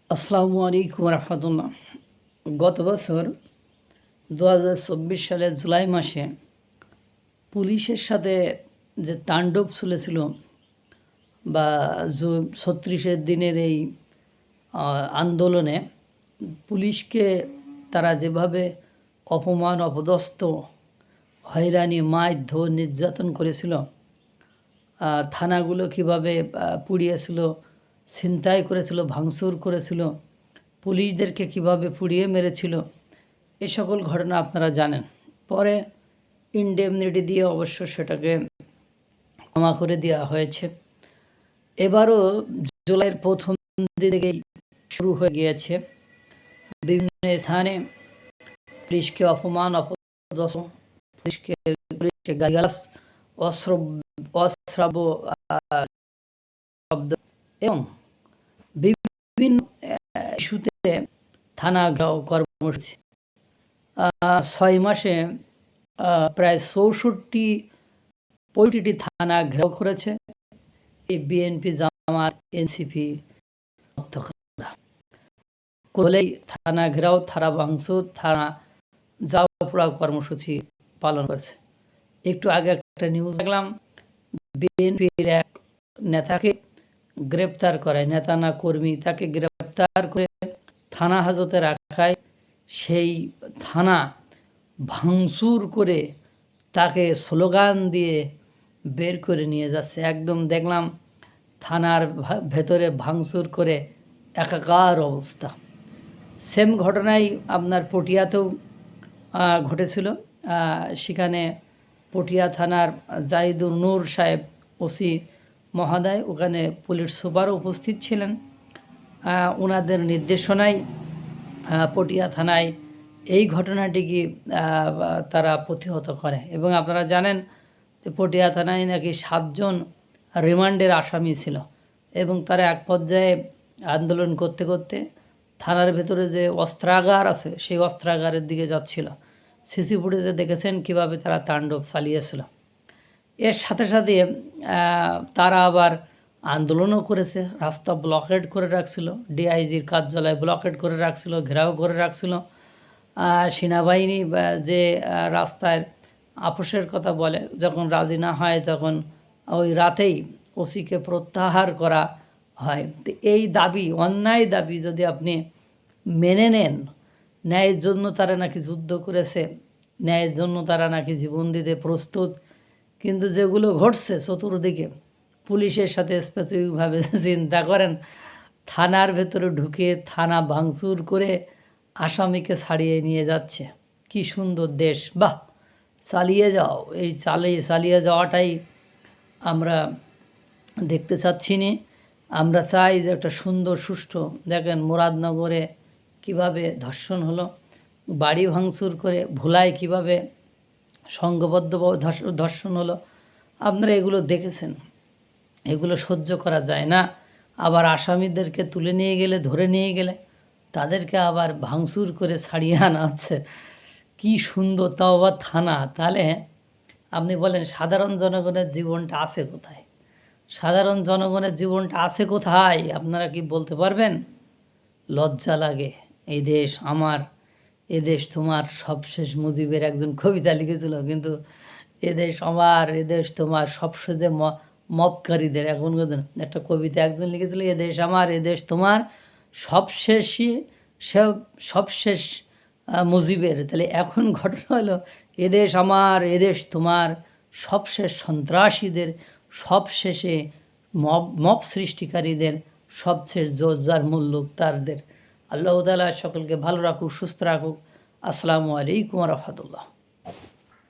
আসসালামু আলাইকুম রহমতুল্লাহ। গত বছর 2024 সালের জুলাই মাসে পুলিশের সাথে যে তাণ্ডব চলেছিল বা 36 দিনের এই আন্দোলনে পুলিশকে তারা যেভাবে অপমান অপদস্থ হয়রানি মারধর নির্যাতন করেছিল, থানাগুলো কীভাবে পুড়িয়েছিল, ছিনতাই করেছিল, ভাঙচুর করেছিল, পুলিশদেরকে কিভাবে পুড়িয়ে মেরেছিল, এ সকল ঘটনা আপনারা জানেন। পরে ইনডেমনিটি দিয়ে অবশ্য সেটাকে ক্ষমা করে দেওয়া হয়েছে। এবারও জুলাইয়ের প্রথম দিন থেকেই শুরু হয়ে গিয়েছে বিভিন্ন স্থানে পুলিশকে অপমান অপদস্থ, পুলিশকে গালিগালাজ, অশ্রাব্য শব্দ এবং বিভিন্ন ইস্যুতে থানা কর্মসূচি 6 মাসে প্রায় 65টি থানা ঘেরাও করেছে এই বিএনপি, জামাত, এনসিপি করলেই থানা ঘেরাও, থানা ভাঙচুর, থানা যাও পোড়াও কর্মসূচি পালন করেছে। একটু আগে একটা নিউজ দেখলাম, বিএনপির এক নেতাকে গ্রেপ্তার করায়, নেতা না কর্মী, তাকে গ্রেপ্তার করে থানা হাজতে রাখায় সেই থানা ভাঙচুর করে তাকে স্লোগান দিয়ে বের করে নিয়ে যাচ্ছে। একদম দেখলাম থানার ভেতরে ভাঙচুর করে একাকার অবস্থা। সেম ঘটনাই আপনার পটিয়াতেও ঘটেছিল। সেখানে পটিয়া থানার জাহিদুর নূর সাহেব ওসি মহোদয়, ওখানে পুলিশ সুপারও উপস্থিত ছিলেন। ওনাদের নির্দেশনায় পটিয়া থানায় এই ঘটনাটিকে তারা প্রতিহত করে এবং আপনারা জানেন যে পটিয়া থানায় নাকি 7 জন রিমান্ডের আসামি ছিল এবং তারা এক পর্যায়ে আন্দোলন করতে করতে থানার ভেতরে যে অস্ত্রাগার আছে সেই অস্ত্রাগারের দিকে যাচ্ছিল। সিসি ফুটেজে দেখেছেন কীভাবে তারা তাণ্ডব চালিয়েছিল। এর সাথে সাথে তারা আবার আন্দোলনও করেছে, রাস্তা ব্লকেড করে রাখছিল, ডিআইজির কার্যালয় ব্লকেড করে রাখছিল, ঘেরাও করে রাখছিল। সেনাবাহিনী যে রাস্তায় আপোষের কথা বলে, যখন রাজি না হয় তখন ওই রাতেই ওসিকে প্রত্যাহার করা হয়। তো এই দাবি, অন্যায় দাবি যদি আপনি মেনে নেন, ন্যায়ের জন্য তারা নাকি যুদ্ধ করেছে, ন্যায়ের জন্য তারা নাকি জীবন দিতে প্রস্তুত, কিন্তু যেগুলো ঘটছে চতুর্দিকে পুলিশের সাথে স্পেসিফিকভাবে চিন্তা করেন, থানার ভেতরে ঢুকে থানা ভাঙচুর করে আসামিকে ছাড়িয়ে নিয়ে যাচ্ছে। কি সুন্দর দেশ! বাহ, চালিয়ে যাও। এই চালিয়ে যাওয়াটাই আমরা দেখতে চাচ্ছি না। আমরা চাই যে একটা সুন্দর সুষ্ঠু, দেখেন মুরাদনগরে কিভাবে ধর্ষণ হলো, বাড়ি ভাঙচুর করে ভোলায় কিভাবে সংঘবদ্ধভাবে ধর্ষণ হলো, আপনারা এগুলো দেখেছেন। এগুলো সহ্য করা যায় না। আবার আসামিদেরকে তুলে নিয়ে গেলে, ধরে নিয়ে গেলে তাদেরকে আবার ভাঙচুর করে ছাড়িয়ে আনা হচ্ছে। কী সুন্দর, তাও আবার থানা। তাহলে আপনি বলেন সাধারণ জনগণের জীবনটা আছে কোথায়? সাধারণ জনগণের জীবনটা আছে কোথায় আপনারা কি বলতে পারবেন? লজ্জা লাগে। এই দেশ আমার, এ দেশ তোমার, সবশেষ মুজিবের একজন কবিতা লিখেছিল, কিন্তু এ দেশ আমার, এ দেশ তোমার, সবশেষে মপকারীদের এখন একটা কবিতা একজন লিখেছিল, এ দেশ আমার, এ দেশ তোমার, সবশেষই সবশেষ মুজিবের। তাহলে এখন ঘটনা হলো এ দেশ আমার, এ দেশ তোমার, সবশেষ সন্ত্রাসীদের, সবশেষে মব সৃষ্টিকারীদের, সবশেষ জোরজার মুল্লুকতারদের। আল্লাহ তাআলা সকলকে ভালো রাখুক, সুস্থ রাখুক। আসসালামু আলাইকুম রহমতুল্লাহ।